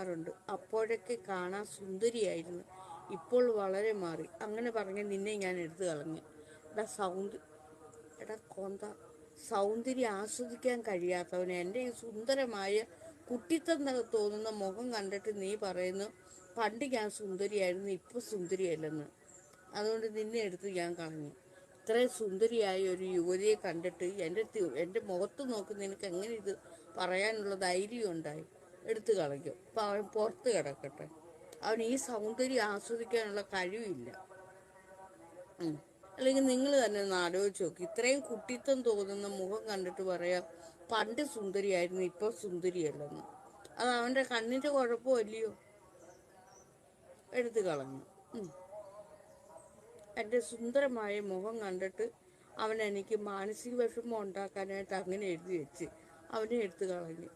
കാണാറുണ്ട്. അപ്പോഴൊക്കെ കാണാൻ സുന്ദരിയായിരുന്നു, ഇപ്പോൾ വളരെ മാറി. അങ്ങനെ പറഞ്ഞ് നിന്നെ ഞാൻ എടുത്തു കളഞ്ഞു. എടാ എടാ കൊന്ത, സൗന്ദര്യം ആസ്വദിക്കാൻ കഴിയാത്തവന് എൻ്റെ ഈ സുന്ദരമായ കുട്ടിത്തം തോന്നുന്ന മുഖം കണ്ടിട്ട് നീ പറയുന്നു പണ്ട് ഞാൻ സുന്ദരിയായിരുന്നു, ഇപ്പോൾ സുന്ദരിയല്ലെന്ന്. അതുകൊണ്ട് നിന്നെ എടുത്ത് ഞാൻ കളഞ്ഞു. ഇത്രയും സുന്ദരിയായ ഒരു യുവതിയെ കണ്ടിട്ട് എൻ്റെ മുഖത്ത് നോക്കി നിനക്ക് എങ്ങനെ ഇത് പറയാനുള്ള ധൈര്യം ഉണ്ടായി? എടുത്തു കളഞ്ഞു. അപ്പം അവൻ പുറത്ത് കിടക്കട്ടെ. അവൻ ഈ സൗന്ദര്യം ആസ്വദിക്കാനുള്ള കഴിവില്ല. അല്ലെങ്കിൽ നിങ്ങൾ തന്നെ ഒന്ന് ആലോചിച്ച് നോക്കി. ഇത്രയും കുട്ടിത്തം തോന്നുന്ന മുഖം കണ്ടിട്ട് പറയാം പണ്ട് സുന്ദരിയായിരുന്നു, ഇപ്പോൾ സുന്ദരിയല്ലെന്ന്. അത് അവൻ്റെ കണ്ണിൻ്റെ കുഴപ്പമല്ലയോ? എടുത്തു കളഞ്ഞു. എൻ്റെ സുന്ദരമായ മുഖം കണ്ടിട്ട് അവൻ എനിക്ക് മാനസിക വിഷമം ഉണ്ടാക്കാനായിട്ട് അങ്ങനെ എഴുതി വെച്ച് അവനെ എടുത്തു കളഞ്ഞു.